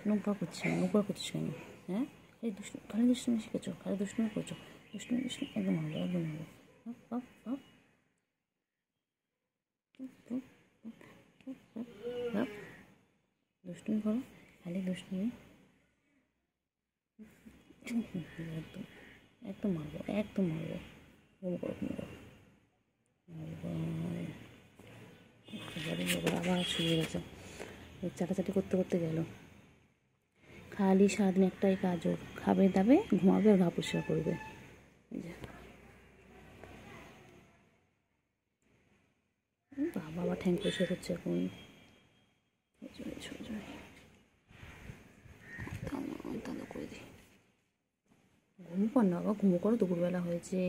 নোংরা করছিস কেন? হ্যাঁ, এই খালি দুষ্টুমি শিখেছো, খালি দুষ্টুমি করছো, দুষ্টুমি একদম হবে, একদম হবে। বাপ বাপ বাপ, দুষ্টুমি করো, খালি দুষ্টুমি। একদম একদম মারবো, একদম মারবো। ঘুম করো, ঘুম করো। আবার শুয়ে গেছে, চাটাচাটি করতে করতে গেল। খালি সারাদিন একটাই কাজ, ওর খাবে দাবে ঘুমাবে আর ঘা পরিষ্কার করবে। বাবা আবার ঠ্যাং পরিষ্কার করছে এখন। করে দিই, ঘুম কর না বাবা, ঘুমো করো, দুপুরবেলা হয়েছে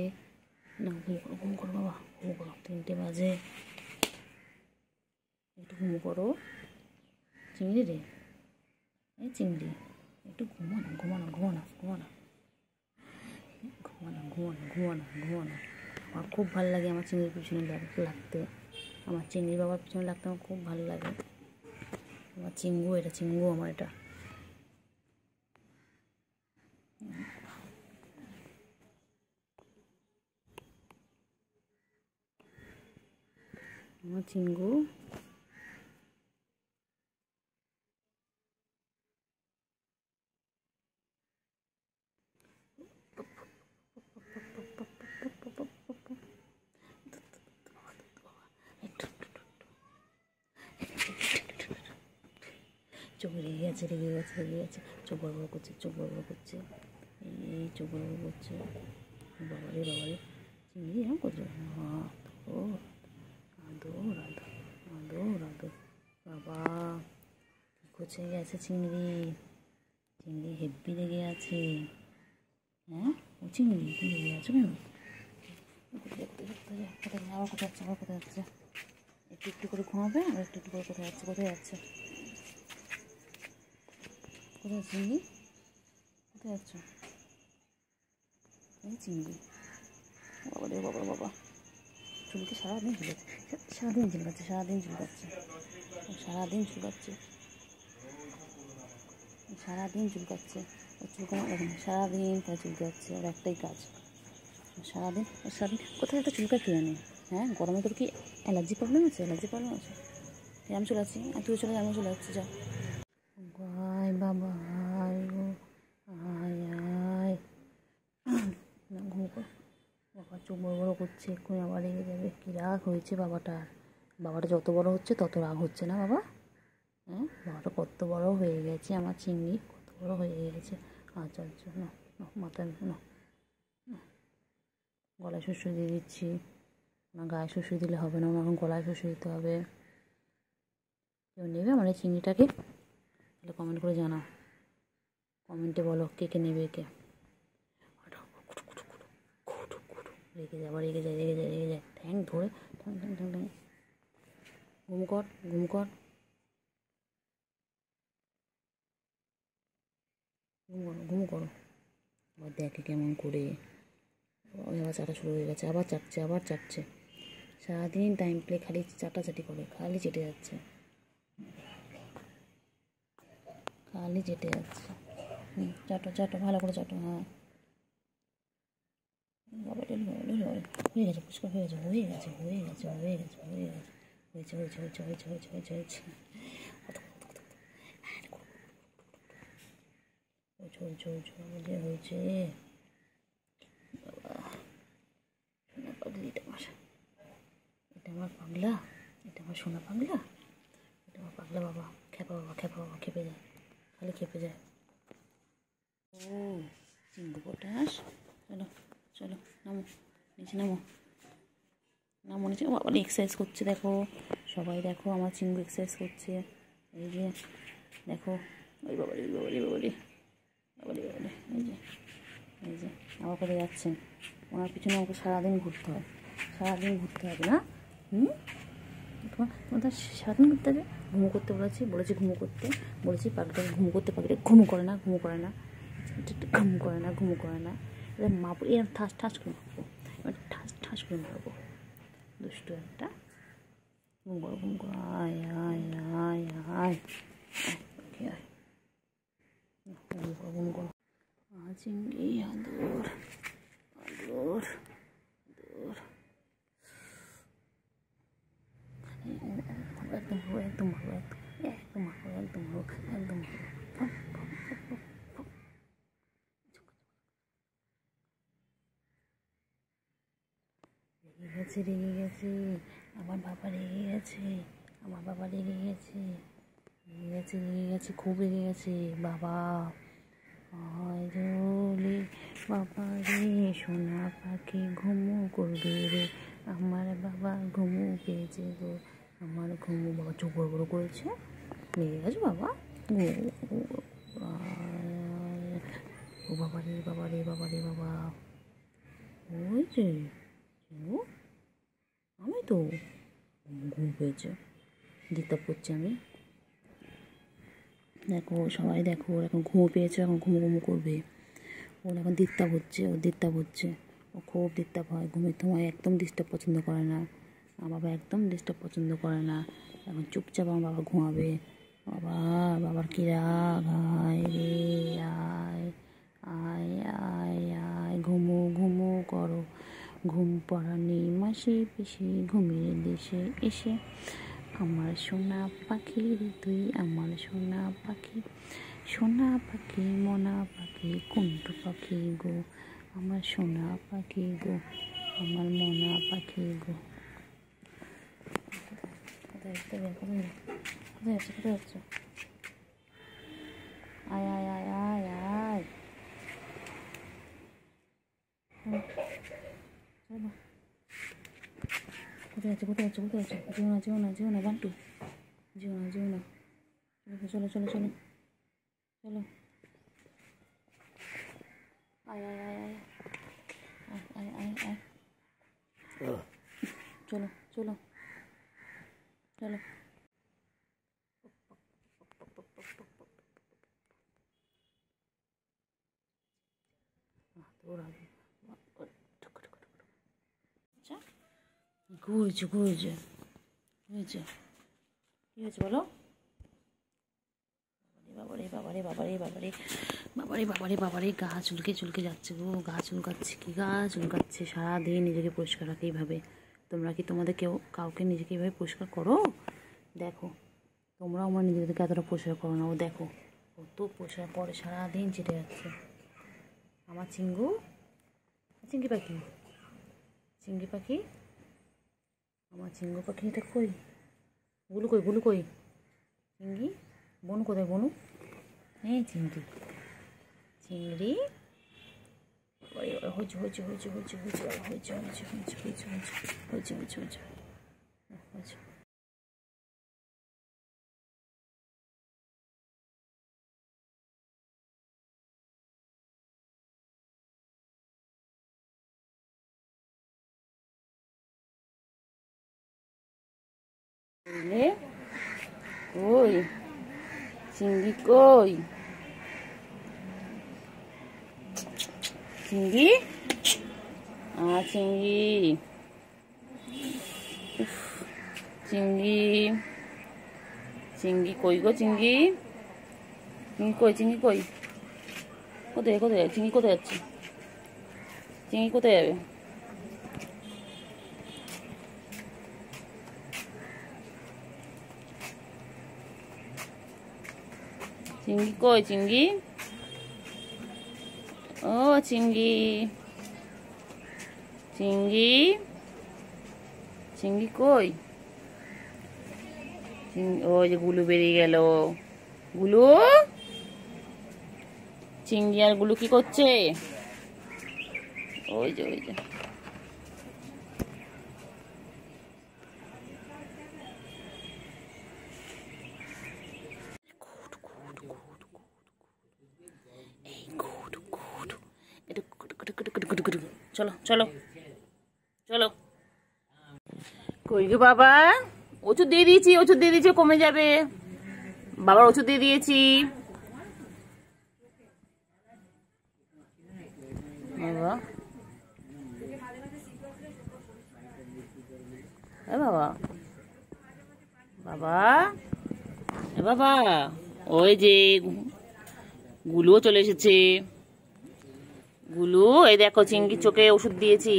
না, ঘুম করো বাবা, ঘুমো করো, 3টে বাজে, একটু ঘুমো করো। চিংড়ি রে, এই চিংড়ি, একটু ঘুমানো ঘুমানো ঘুমানো ঘুমানো ঘুমানো ঘুমানো ঘুমানো ঘুমানো। আমার খুব ভালো লাগে আমার চিংড়ির পিছনে লাগতে, আমার চিংড়ি বাবার পিছনে লাগতে আমার খুব ভালো লাগে। আমার চিঙ্গু, এটা চিঙ্গু আমার, এটা আমার চিঙ্গু। চোখ রেগে গেছে, রেগে গেছে, রেগে গেছে, চোখ বড় বড় করছে, চোখ বড় বড় করছে, এই চোখ বড় বড় করছে। বাবারে বাবারে, চিংড়ি এরকম করছে, ও আদো রাধো, আদো রাধো। বাবা কী করছে গেছে চিংড়ি, চিংড়ি হেব্বি রেগে আছে। হ্যাঁ, ও চিংড়ি তুমি রেগে আছো কেন? আবার কোথায় যাচ্ছে, আবার কোথায় যাচ্ছে? একটু একটু করে ঘুমাবে আর একটু একটু করে কোথায় যাচ্ছে, কোথায় যাচ্ছে, কোথায় চিংড়ি, কোথায় যাচ্ছ? এই চিংড়ি, বাবা রে বাবা বাবা, চুলকে সারাদিন ঝুলাচ্ছে, সারাদিন ঝুলকাচ্ছে, সারাদিন ঝুলকাচ্ছে, সারাদিন ঝুলকাচ্ছে, সারাদিন চুলকাচ্ছে। ওর চুলকানো দেখুন, সারাদিন তাই চুলকাচ্ছে, ওর একটাই কাজ, সারাদিন সারাদিন কোথায় একটা চুলকায় কে জানে। হ্যাঁ, গরমে তোর কি অ্যালার্জি প্রবলেম আছে? অ্যালার্জি প্রবলেম আছে? আমি চলে যাচ্ছি, আর তুই চলে যা, আমিও চলে যাচ্ছি, যা। আয় বাবা আয়, ও আয় আয়, না ঘুম কর। বাবা চোখ বড় বড় করছে, এক্ষুনি আবার রেগে যাবে। কী রাগ হয়েছে বাবাটার, বাবাটা যত বড় হচ্ছে তত রাগ হচ্ছে না বাবা? হ্যাঁ, বাবাটা কত বড় হয়ে গেছে, আমার চিংড়ি কত বড় হয়ে গেছে। আচ্ছা আচ্ছা, না না, মাথায় না, গলায় শুশুই দিয়ে দিচ্ছি না, গায়ে শুশুই দিলে হবে না, এখন গলায় শুশুই দিতে হবে। কেউ নেবে আমার এই চিংড়িটাকে? তাহলে কমেন্ট করে জানাও, কমেন্টে বলো কে কে নেবে, কে। রেগে যায়, আবার রেগে যায়, রেগে যায়, রেগে যায়, ঠ্যাং ধরে ঠ্যাং ঠ্যাং ঠ্যাং ঠ্যাং। ঘুম কর, ঘুম কর, ঘুম করো, ঘুম করো। আবার দেখে কেমন করে, ওই আবার চাটা শুরু হয়ে গেছে, আবার চাটছে, আবার চাটছে। সারাদিন টাইম প্লে খালি চাটাচাটি করে, খালি চেটে যাচ্ছে, খালি চেটে যাচ্ছে। চাটো চাটো, ভালো করে চাটো। হ্যাঁ, হয়ে গেছে, পুষ্কর হয়ে গেছে, হয়ে গেছে, হয়ে গেছে, হয়ে গেছে, হয়ে গেছে, হয়েছে হয়েছে হয়েছে হয়েছে হয়েছে হয়েছে হয়েছে হয়েছে হয়েছে হয়েছে হয়েছে। বাবা সোনা পাগলিটা আমার, এটা আমার পাগলা, এটা আমার সোনা পাগলা, এটা আমার পাগলা বাবা। খেপা বাবা, খেপা বাবা, খেপে যায়, খালি খেপে যায়। ও চিংড়ি পটাশ, চলো চলো, নামো নিচে, নামো নামো নিচে। ও আবার এক্সারসাইজ করছে দেখো, সবাই দেখো আমার চিংড়ি এক্সারসাইজ করছে, এই যে দেখো। ওই বাবারি, ওই বাবারি, বাবারি, বাবারি, বাবারি, এই যে, এই যে আবার কোথায় যাচ্ছেন? ওনার পিছনে আমাকে সারাদিন ঘুরতে হয়, সারাদিন ঘুরতে হবে না? তোমার সারাদিন ঘুরতে হবে। ঘুমো করতে বলেছি, বলেছি ঘুমো করতে, বলেছি পাখিটাকে ঘুমো করতে, পাখিটা ঘুমো করে না, ঘুমো করে না, ঘুমো করে না, ঘুমো করে না। এবার মারবো, এরকম ঠাস ঠাস করে মারবো, এবার ঠাস ঠাস করে মারবো, দুষ্টু একটা। ঘুম করো, ঘুম করো, আয় আয় আয় আয়, আয় আয়। চিংড়ি আদর আদর আদর একদম ভালো একদম ভালো একদম ভালো একদম ভালো একদম ভালো। রেগে গেছে রেগে গেছে আমার বাবা রেগে গেছে আমার বাবা রেগে গেছে রেগে গেছে রেগে গেছে খুব রেগে গেছে বাবা। রে বাবা রে সোনা পাখি ঘুমু করবে রে আমার বাবা ঘুমু পেয়েছে গো আমার ঘুমু। বাবা চোখ বড় বড় করেছে রেগে গেছে বাবা। ও বাবা রে বাবা রে বাবা রে বাবা ওই যে আমি তো ঘুম পেয়েছে দিকটা পড়ছে আমি। দেখো সবাই দেখো ওর এখন ঘুমো পেয়েছে এখন ঘুমো ঘুমো করবে ওর এখন ডিস্টার্ব হচ্ছে ও ডিস্টার্ব হচ্ছে ও খুব ডিস্টার্ব হয় ঘুমের সময় একদম ডিস্টার্ব পছন্দ করে না আমার বাবা একদম ডিস্টার্ব পছন্দ করে না। এখন চুপচাপ আমার বাবা ঘুমাবে। বাবা বাবার কি রাগ আয় রে আয় আয় আয় আয় ঘুমো ঘুমো করো ঘুম পড়ানি মাসি পিসি ঘুমিয়ে দেশে এসে আমার সোনা পাখি রে তুই আমার সোনা পাখি মনা পাখি কুন্টু পাখি গো আমার সোনা পাখি গো আমার মনা পাখি গো। কোথায় যাচ্ছে আয় আয় আয় আয় আয় কোথায় আছে যেও না বান্টু যেও না চলো চলো চলো চলো আয় আয় আয় আয় আয় আয় আয় চলো চলো চলো ঘুরছে কি হয়েছে বলো। বাবারে গা চুলকে যাচ্ছে গো গা চুলকাচ্ছে সারাদিন নিজেকে পরিষ্কার রাখে এইভাবে। তোমরা কি তোমাদের কাউকে নিজেকে এইভাবে পরিষ্কার করো? দেখো তোমরাও আমার নিজেদেরকে এতটা পরিষ্কার করো না। ও দেখো কত পরিষ্কার করে সারাদিন চেটে যাচ্ছে আমার চিংড়ি পাখি আমার চিঙ্গু পাখি এটা কই বুলু কই চিংড়ি বনু কোথায় বনু হ্যাঁ চিংড়ি হয়েছে। কই চিংড়ি কই চিংড়ি চিংড়ি কই গো চিংড়ি কই কোথায় চিংড়ি কোথায় যাচ্ছে চিংড়ি কোথায় যাবে চিংড়ি কই ও চিংড়ি কই ওই যে গুলু বেরিয়ে গেল গুলু চিংড়ি আর গুলু কি করছে ওই যে চলো কই গো বাবা ওষুধ দিয়ে দিয়েছি কমে যাবে বাবার ওষুধ দিয়ে দিয়েছি বাবা ওই যে গুলুও চলে এসেছে। গুলু, এই দেখো চিংড়ি চোখে ওষুধ দিয়েছি।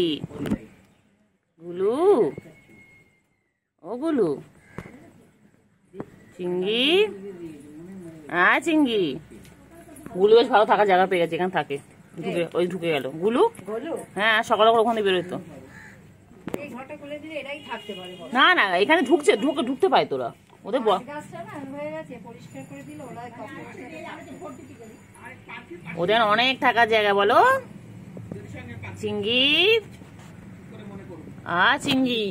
গুলু, ও গুলু, চিংড়ি, চিংড়ি। গুলু বেশ ভালো থাকার জায়গা পেয়ে গেছে, এখানে থাকে। ঢুকে গেল গুলু। হ্যাঁ, সকালে করে ওখানে বেরোতো। না না, এখানে ঢুকতে পায় তোরা ওদের। ওদের অনেক থাকার জায়গা, বলো চিংড়ি। চিংড়ি,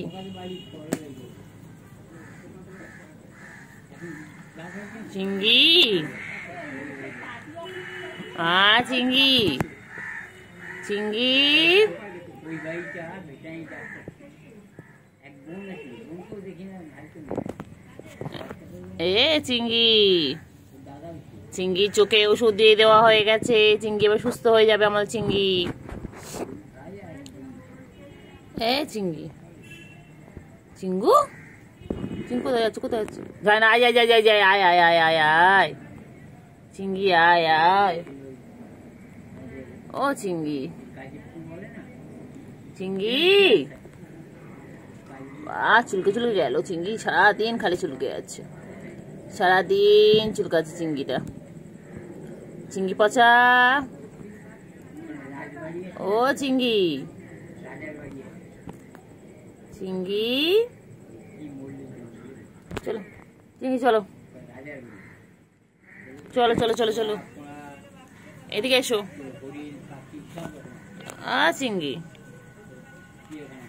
চিংড়ি, চিংড়ি, চিংড়ি। চিংড়ি, চিংড়ি চোখে ওষুধ দিয়ে দেওয়া হয়ে গেছে। চিংড়ি এবার সুস্থ হয়ে যাবে আমাদের চিংড়ি। চিংড়ি, চিঙ্গু, চিঙ্গু কোথায় যাচ্ছে? কোথায় যাচ্ছে? যায় না, আয় আয় আয় আয় আয় আয় আয় আয় আয় চিংড়ি, আয় আয়। ও চিংড়ি, চিংড়ি। চুলকে গেল চিংড়ি, সারাদিন খালি চুলকে যাচ্ছে, সারাদিন চুলকাচ্ছে চিংড়িটা। চিংড়ি পচা, ও চিংড়ি, চিংড়ি। চলো চিংড়ি, চলো চলো চলো চলো চলো, এদিকে এসো। চিংড়ি,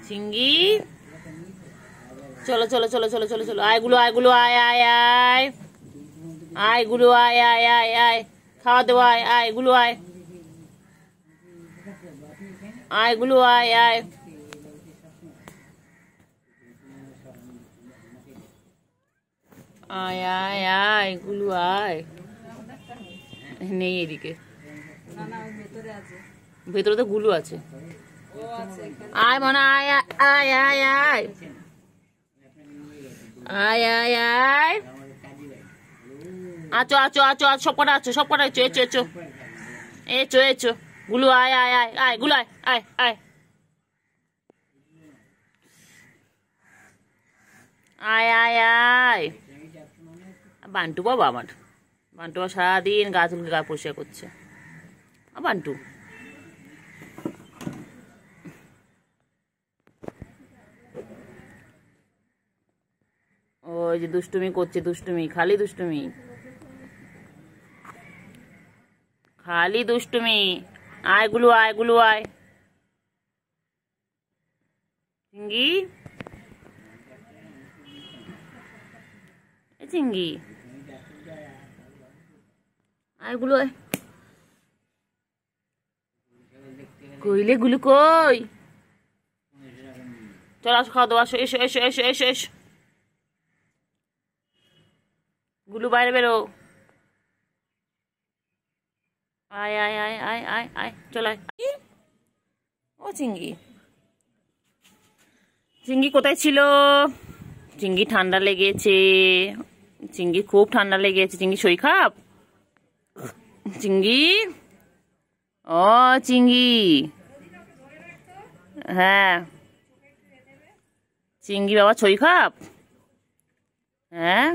চিংড়ি, চলো চলো চলো চলো চলো চলো। আয় গুলো, আয় গুলো, আয় আয় আয় আয় গুলো, আয় আয় আয় আয়, খাওয়া দেবো, আয় আয় গুলো, আয় আয় গুলো, আয় আয়। আয় আয় আয় গুলো, আয়। নেই এদিকে, ভেতরে তো গুলো আছে। আয় মনে, আয় আয় আয় আয় আয় আয় আয়। আছো আছো আছো, সব কটা আছো, সব কটা echo echo echo echo echo. গুলো, আয় আয় আয় আয় গুলো, আয় আয় আয় আয় আয় আয়। বান্টু বাবা, আমার বান্টু সারাদিন গা চুলকে গা পরিষ্কার করছে। বান্টু, ওই যে দুষ্টুমি করছে, দুষ্টুমি, খালি দুষ্টুমি, খালি দুষ্টুমি। আয় গুলো, আয় গুলো, আয় চিংড়ি, চিংড়ি, আয় গুলো, আয়। কইলে গুলো কই? চলো আসো, খাওয়া দাও, আসো, এসো এসো এসো এসো এসো। গুলু বাইরে বেরো, আয় আয় আয় আয় আয় আয়, চল আয়। ও চিংড়ি, চিংড়ি কোথায় ছিল? চিংড়ি ঠান্ডা লেগেছে, চিংড়ি খুব ঠান্ডা লেগেছে। চিংড়ি শরীর খারাপ? চিংড়ি, ও চিংড়ি, হ্যাঁ চিংড়ি বাবা শরীর খারাপ? হ্যাঁ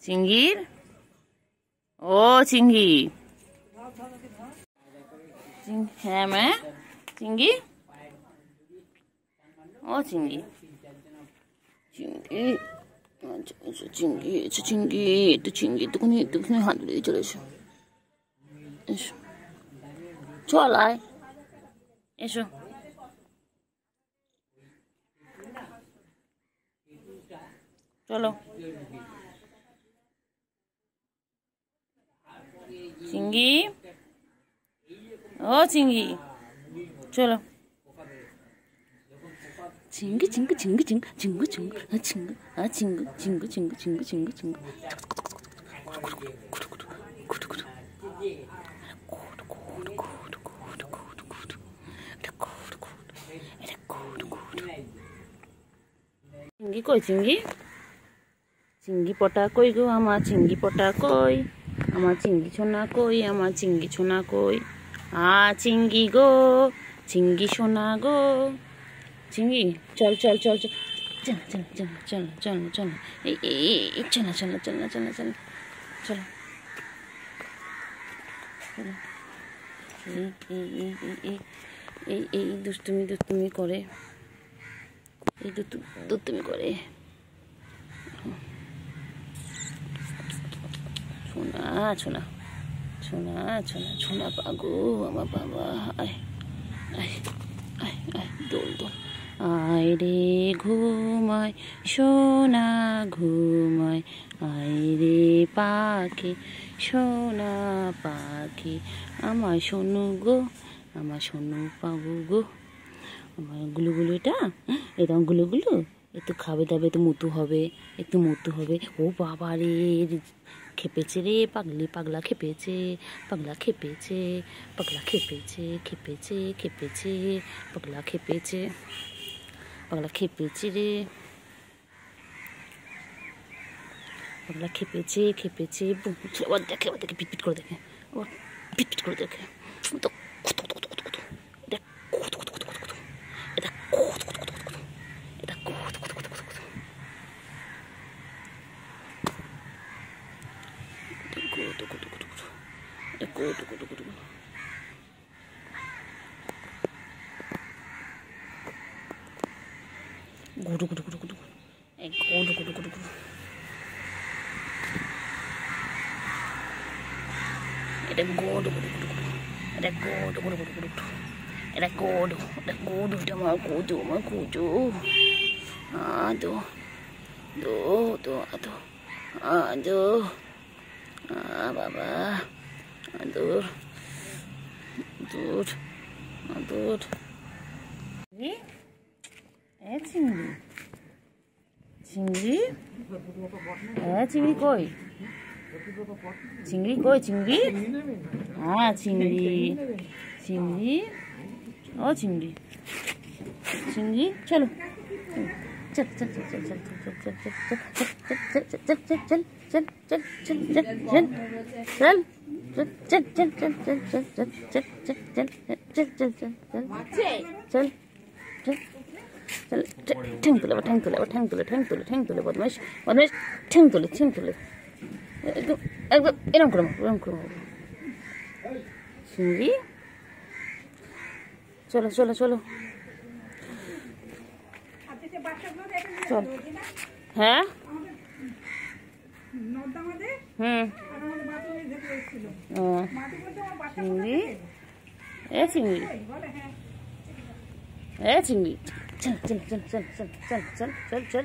চিংড়ির, ও চিংড়ি, হ্যাঁ মা চিংড়ি, ও চিংড়ি, চিংড়ি, চিংড়ি এসো, চিংড়ি একটু, চিংড়ি একটুখানি একটুখানি হাত দিয়ে চলে এসো, এসো চল আয়, এসো। চলো চিংড়ি, ও চিংড়ি, চলো। চিংড়ি, চিংড়ি, চিংড়ি, চিংড়ি, চিংড়ি, চিংড়ি, চিংড়ি, চিংড়ি, চিংড়ি, চিংড়ি, চিংড়ি, চিংড়ি। চিংড়ি কই? চিংড়ি, চিংড়ি পটা কই গো আমার, চিংড়ি পটা কই? আমার চিংড়ি সোনা কই, আমার চিংড়ি সোনা কই, চিংড়ি গো, চিংড়ি সোনা গো, চিংড়ি চল চল চল চল, চল চল চল চল চল চল, এই চল চল চল চল চল চলো, এই দুষ্টুমি দুষ্টুমি করে, এই দুষ্টুমি করে। সোনা সোনা সোনা সোনা সোনা পাগো আমার বাবা, আয় আয় আয় আয়, দোল দোল, আয় রে ঘুমায় সোনা ঘুমায়, আয় রে পাখি সোনা পাখি, আমার সোনু গো, আমার সোনু পাবো গো, আমার গুলুগুলো, এটা গুলুগুলো, একটু খাবে দাবে তো মুতু হবে, একটু মুতু হবে। ও বাবা রে, খেপেছে রে, পাগলা খেপেছে, পাগলা খেপেছে, পাগলা খেপেছে, খেপেছে খেপেছে, পাগলা খেপেছে, পাগলা খেপেছে রে, পাগলা খেপেছে খেপেছে। আবার দেখে, আবার দেখে, পিটপিট করে দেখে, আবার পিটপিট করে দেখে, তো গুডু গুডু গুডু গুডু, এই গুডু গুডু গুডু গুডু, এটা গুডু গুডু গুডু গুডু, এটা গুডু গুডু গুডু গুডু, এটা গুডু, এটা গুডু, এটা আমার গুডু, আমার গুডু, আদো দো দো আদো, আদো, বাবা, আদর দূর আদর। চিংড়ি চিংড়ি, চিংড়ি কই, চিংড়ি কই, চিংড়ি, চিংড়ি চিংড়ি, ও চিংড়ি, চিংড়ি চলো, চল চল চল চল চল চল চল চল চল চল চল চল চল চল চল চল चल चल चल चल चल चल चल चल चल चल चल चल चल चल ठेंग तुले ठेंग तुले ठेंग तुले ठेंग तुले ठेंग तुले बदमाश बदमाश, ठेंग तुले एकदम एकदम एरम करो चिंगी, चलो चलो चलो चल, हाँ চিংড়ি, চিংড়ি, চিংড়ি, চল চল চল চল চল চল চল চল চল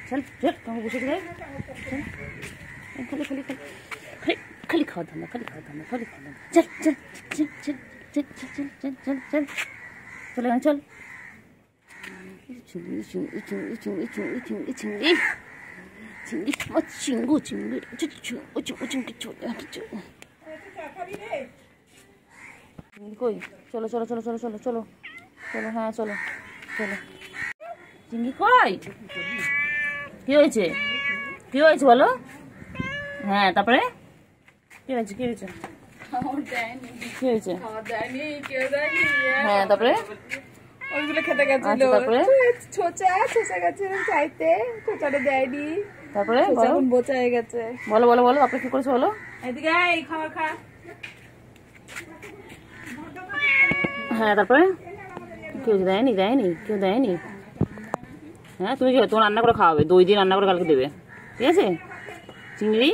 চল চল, তোমাকে বসে দেয়, খালি খালি খালি খালি খাওয়া ধান্দা, খালি খাওয়া ধান্দা, খালি খাওয়া ধান্দা, চল চল চল চল চল চল চল চল চল চলে গেল, চল চিংড়ি চিংড়ি চিংড়ি চিংড়ি চিংড়ি চিংড়ি চিংড়ি চিংড়ি, চিংড়ু চিংড়ি চিংড়ি কই, চলো চলো চলো চলো চলো চলো চলো, হ্যাঁ চলো চলো, চিংড়ি কই, কি হয়েছে, কি হয়েছে বলো, হ্যাঁ তারপরে কি হয়েছে, কি হয়েছে, কি হয়েছে, হ্যাঁ তারপরে ওইগুলো খেতে গেছিল, তারপরে ছোচা গেছে চাইতে, ছোচাটা দেয়নি, তারপরে এখন বোচা হয়ে গেছে, বলো বলো বলো, আপনি কি করেছে বলো, এদিকে এই খাবার খা, হ্যাঁ তারপরে কেউ দেয়নি, দেয়নি কেউ দেয়নি, হ্যাঁ তুমি কি তোমার রান্না করে খাওয়াবে, দই দিয়ে রান্না করে কালকে দেবে, ঠিক আছে, চিংড়ি,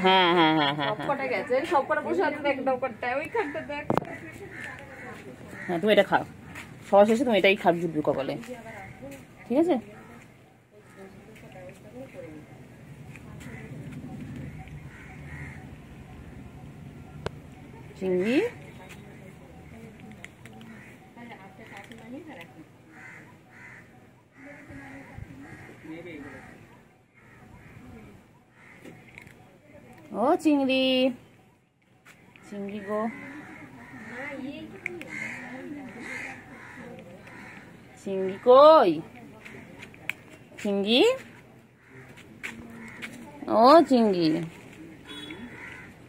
হ্যাঁ হ্যাঁ হ্যাঁ হ্যাঁ সবকটা গেছে, সবকটা বসে আছে দেখ, দোকানটা ওইখানটা দেখ, হ্যাঁ তুমি এটা খাও, সবার শেষে তুমি এটাই খাবে জুটবে কপালে, ঠিক আছে, চিংড়ি, ও চিংড়ি, চিংড়ি গো, চিংড়ি কই, চিংড়ি, ও চিংড়ি,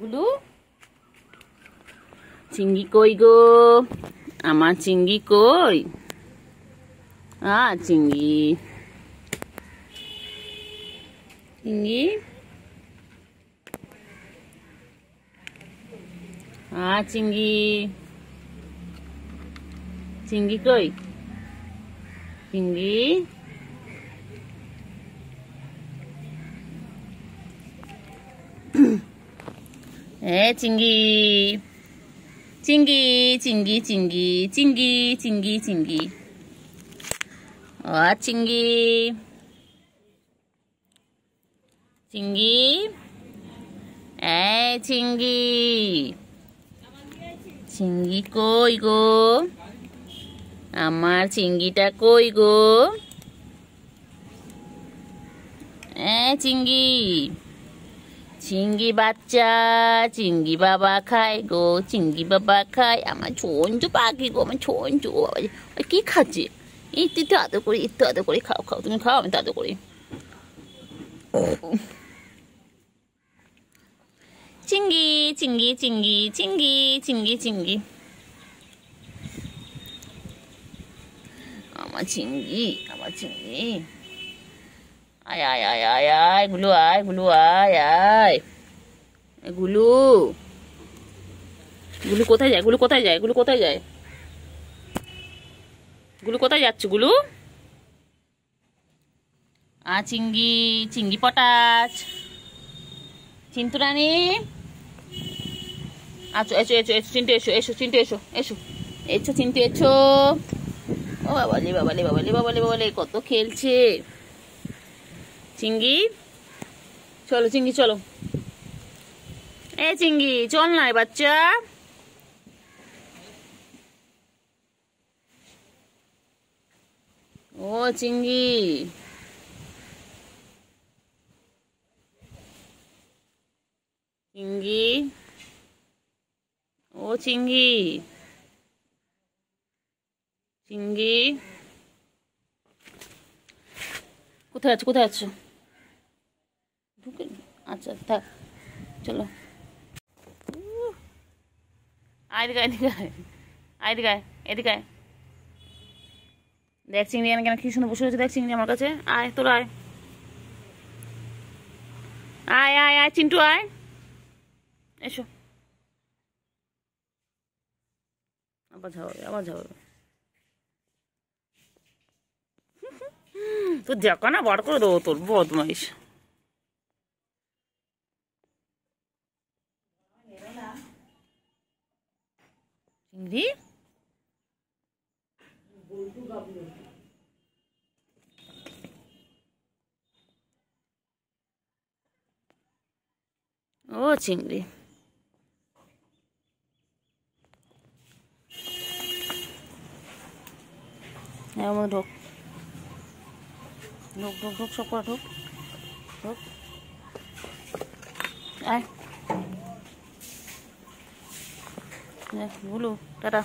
গুলু চিংড়ি কই গো, আমার চিংড়ি কই? চিংড়ি চিংড়ি চিংড়ি চিংড়ি কই? চিংড়ি চিংড়ি চিংড়ি চিংড়ি চিংড়ি চিংড়ি চিংড়ি চিংড়ি চিংড়ি চিংড়ি চিংড়ি চিংড়ি কই গো, আমার চিংড়িটা কই গো? চিংড়ি চিংড়ি বাচ্চা, চিংড়ি বাবা খায় গো, চিংড়ি বাবা খায়। আমার ছোঞ্চু পাখি গো, আমার ছোঞ্চু বাবা কি খাচ্ছে? একটু একটু আদর করি, একটু আদর করি। খাও খাও, তুমি খাও, আমি তো আদর করি। চিংড়ি চিংড়ি চিংড়ি চিংড়ি চিংড়ি চিংড়ি আমার চিংড়ি, আমার চিংড়ি। আয় আয় আয় আয় আয় গুলু, আয় গুলু, আয় আয় গুলু। গুলু কোথায় যায়? গুলু কোথায় যায়? গুলু কোথায় যায়? গুলু কোথায় যাচ্ছে? গুলু চিংড়ি চিংড়ি পটাশ, চিন্তু রানী আচ্ছা, এসো এসো এসো চিন্তু, এসো এসো চিন্তু, এসো এসো এসো চিন্তু, এসো। ও বাবালে বাবালে বাবালে বাবালে বাবালে, কত খেলছে চিংড়ি। চলো চিংড়ি চলো, চিংড়ি চল না বাচ্চা। ও চিংড়ি চিংড়ি, ও চিংড়ি চিংড়ি কোথায় আছো? কোথায় আছো? ঢুকে আচ্ছা থাক, চলো এদিকে এদিকে এদিকে এদিকে। দেখ চিংড়ি কেন কি সুন্দর বসে রয়েছে, দেখ চিংড়ি আমার কাছে। আয় তোর, আয় আয় আয় আয় চিন্টু, আয় এসো। আবার ঝাড়াবে, আবার ঝাড়াবে। তোর দেখা না বার করে দেবো, তোর বদমাইশ। চিংড়ি ও চিংড়ি ঢোক ঢোক ঢোক ঢোক, সব করা ঢোক ঢোক। আয় গুলু, টাটা।